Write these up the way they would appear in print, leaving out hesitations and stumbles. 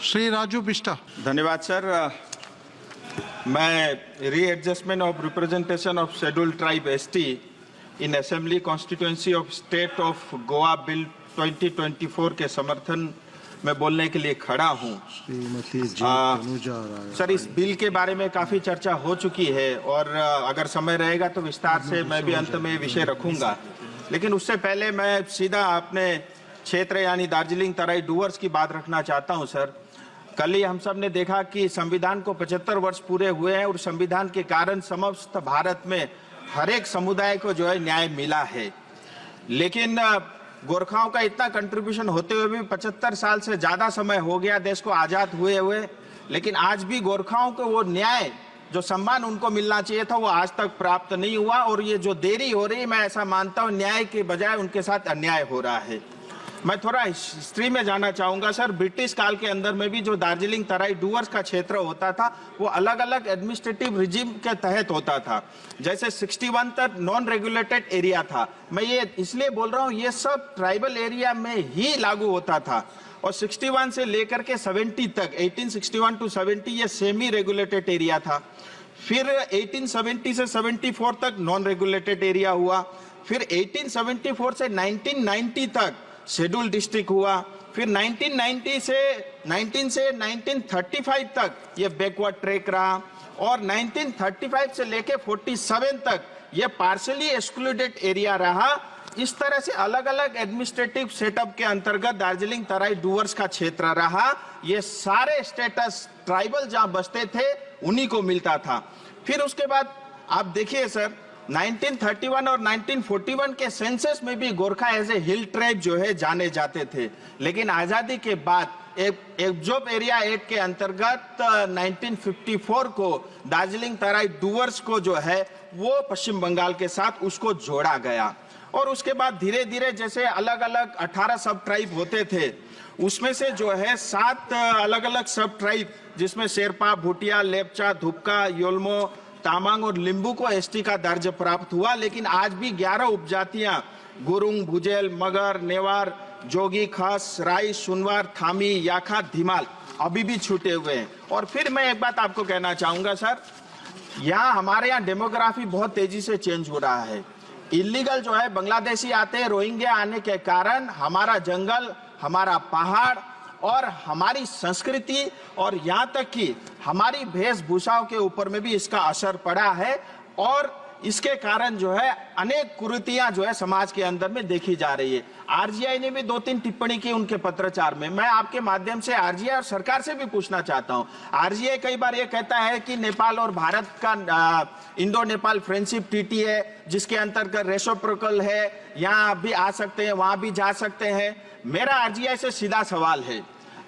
श्री राजू बिष्टा। धन्यवाद सर। मैं readjustment of representation of scheduled tribe ST in assembly constituency of state of Goa bill 2024 के समर्थन में बोलने के लिए खड़ा हूं। सर, इस बिल के बारे में काफी चर्चा हो चुकी है और अगर समय रहेगा तो विस्तार से मैं भी अंत में विषय रखूंगा, लेकिन उससे पहले मैं सीधा अपने क्षेत्र यानी दार्जिलिंग तराई डूवर्स की बात रखना चाहता हूं। सर, कल ही हम सब ने देखा कि संविधान को 75 वर्ष पूरे हुए हैं और संविधान के कारण समस्त भारत में हर एक समुदाय को जो है न्याय मिला है, लेकिन गोरखाओं का इतना कंट्रीब्यूशन होते हुए भी 75 साल से ज्यादा समय हो गया देश को आजाद हुए, लेकिन आज भी गोरखाओं को वो न्याय जो सम्मान उनको मिलना चाहिए था वो आज तक प्राप्त नहीं हुआ। और ये जो देरी हो रही, मैं ऐसा मानता हूँ न्याय के बजाय उनके साथ अन्याय हो रहा है। मैं थोड़ा हिस्ट्री में जाना चाहूंगा। सर, ब्रिटिश काल के अंदर में भी जो दार्जिलिंग तराई डूवर्स का क्षेत्र होता था वो अलग अलग एडमिनिस्ट्रेटिव रिजिम के तहत होता था। जैसे 61 तक नॉन रेगुलेटेड एरिया था। मैं ये इसलिए बोल रहा हूँ, ये सब ट्राइबल एरिया में ही लागू होता था और 61 से लेकर के 70 तक 1861 टू 70 ये सेमी रेगुलेटेड एरिया था। फिर 1870 से 74 तक नॉन रेगुलेटेड एरिया हुआ। फिर 1874 से 1990 तक शेड्यूल डिस्ट्रिक्ट हुआ। फिर 1990 से 1935 तक ये बैकवर्ड ट्रैक रहा और 1935 से लेके 47 तक ये पार्शली एक्सक्लूडेड एरिया रहा। इस तरह से अलग अलग एडमिनिस्ट्रेटिव सेटअप के अंतर्गत दार्जिलिंग तराई डूवर्स का क्षेत्र रहा। ये सारे स्टेटस ट्राइबल जहां बसते थे उन्हीं को मिलता था। फिर उसके बाद आप देखिए सर, 1931 और 1941 के सेंसस में भी Gorkha as a hill tribe जो है जाने जाते थे, लेकिन आजादी के बाद एब्जॉर्ब एरिया एक्ट के अंतर्गत 1954 को दार्जिलिंग तराई डूवर्स को जो है वो पश्चिम बंगाल के साथ उसको जोड़ा गया। और उसके बाद धीरे धीरे जैसे अलग अलग 18 सब ट्राइब होते थे, उसमें से जो है 7 अलग अलग सब ट्राइब जिसमें शेरपा, भूटिया, लेपचा, धुपका, योल्मो, तामांग और लिंबू को एसटी का दर्जा प्राप्त हुआ। लेकिन आज भी 11 उपजातियां गुरुंग, भुजेल, मगर, नेवार, जोगी, खास, राई, सुनवार, थामी, याखा, धीमाल अभी भी छूटे हुए हैं। और फिर मैं एक बात आपको कहना चाहूंगा सर, यहाँ हमारे यहाँ डेमोग्राफी बहुत तेजी से चेंज हो रहा है। इलीगल जो है बांग्लादेशी आते हैं, रोहिंग्या आने के कारण हमारा जंगल, हमारा पहाड़ और हमारी संस्कृति और यहाँ तक कि हमारी वेशभूषाओं के ऊपर में भी इसका असर पड़ा है और इसके कारण जो है अनेक कुरीतियां जो है समाज के अंदर में देखी जा रही है। आरजीआई ने भी 2-3 टिप्पणी की उनके पत्राचार में। मैं आपके माध्यम से आरजीआई और सरकार से भी पूछना चाहता हूं। आरजीआई कई बार ये कहता है कि नेपाल और भारत का इंडो नेपाल फ्रेंडशिप ट्रीटी है जिसके अंतर्गत रेसिप्रोकल है, यहाँ भी आ सकते हैं, वहां भी जा सकते हैं। मेरा आरजीआई से सीधा सवाल है,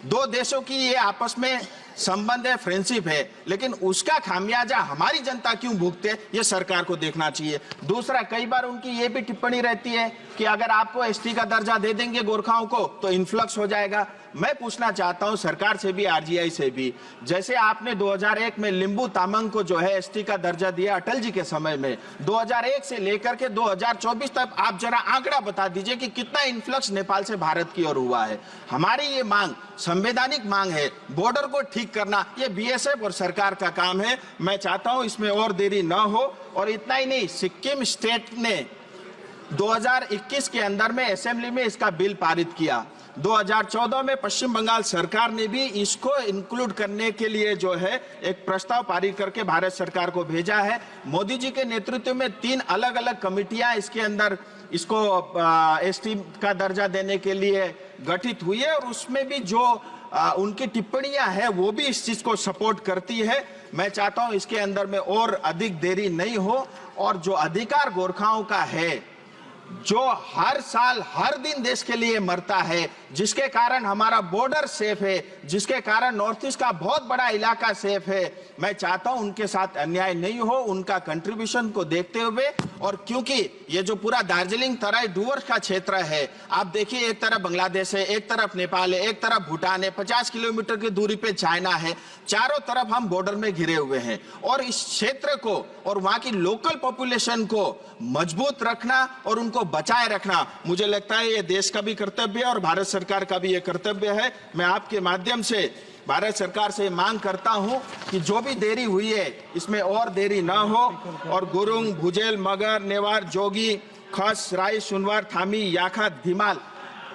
2 देशों की ये आपस में संबंध है, फ्रेंडशिप है, लेकिन उसका खामियाजा हमारी जनता क्यों भुगते, ये सरकार को देखना चाहिए। दूसरा, कई बार उनकी ये भी टिप्पणी रहती है कि अगर आपको एसटी का दर्जा दे देंगे गोरखाओं को तो इन्फ्लक्स हो जाएगा। मैं पूछना चाहता हूं सरकार से भी, आरजीआई से भी, जैसे आपने 2001 में लिंबू तामांग को जो है एसटी का दर्जा दिया अटल जी के समय में, 2001 से लेकर के 2024 तक आप जरा आंकड़ा बता दीजिए कि कितना इन्फ्लक्स नेपाल से भारत की ओर हुआ है। हमारी ये मांग संवैधानिक मांग है, बॉर्डर को ठीक करना ये बीएसएफ और सरकार का काम है। मैं चाहता हूं इसमें और देरी न हो। और इतना ही नहीं, सिक्किम स्टेट ने 2021 के अंदर में असेंबली में इसका बिल पारित किया। 2014 में पश्चिम बंगाल सरकार ने भी इसको इंक्लूड करने के लिए जो है एक प्रस्ताव पारित करके भारत सरकार को भेजा है। मोदी जी के नेतृत्व में 3 अलग अलग कमिटियां इसके अंदर इसको एसटी का दर्जा देने के लिए गठित हुई है और उसमें भी जो उनकी टिप्पणियां हैं वो भी इस चीज को सपोर्ट करती है। मैं चाहता हूं इसके अंदर में और अधिक देरी नहीं हो और जो अधिकार गोरखाओं का है, जो हर साल हर दिन देश के लिए मरता है, जिसके कारण हमारा बॉर्डर सेफ है, जिसके कारण नॉर्थ ईस्ट का बहुत बड़ा इलाका सेफ है, मैं चाहता हूं उनके साथ अन्याय नहीं हो, उनका कंट्रीब्यूशन को देखते हुए। और क्योंकि ये जो पूरा दार्जिलिंग तराई डूवर्स का क्षेत्र है, आप देखिए एक तरफ बांग्लादेश है, एक तरफ नेपाल है, एक तरफ भूटान है, 50 किलोमीटर की दूरी पे चाइना है, चारों तरफ हम बॉर्डर में घिरे हुए हैं। और इस क्षेत्र को और वहां की लोकल पॉपुलेशन को मजबूत रखना और उनको बचाए रखना, मुझे लगता है ये देश का भी कर्तव्य है और भारत सरकार का भी ये कर्तव्य है। मैं आपके माध्यम से भारत सरकार से मांग करता हूं कि जो भी देरी हुई है इसमें और देरी ना हो और गुरुंग, भुजेल, मगर, नेवार, जोगी, खस, राय, सुनवार, थामी, याखा, धीमाल,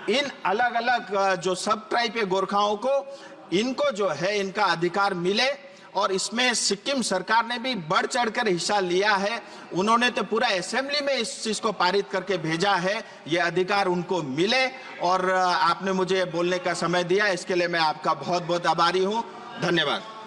इन अलग अलग जो सब ट्राइब के गोरखाओं को इनको जो है इनका अधिकार मिले। और इसमें सिक्किम सरकार ने भी बढ़ चढ़कर हिस्सा लिया है। उन्होंने तो पूरा असेंबली में इस चीज को पारित करके भेजा है, ये अधिकार उनको मिले। और आपने मुझे बोलने का समय दिया, इसके लिए मैं आपका बहुत बहुत आभारी हूं। धन्यवाद।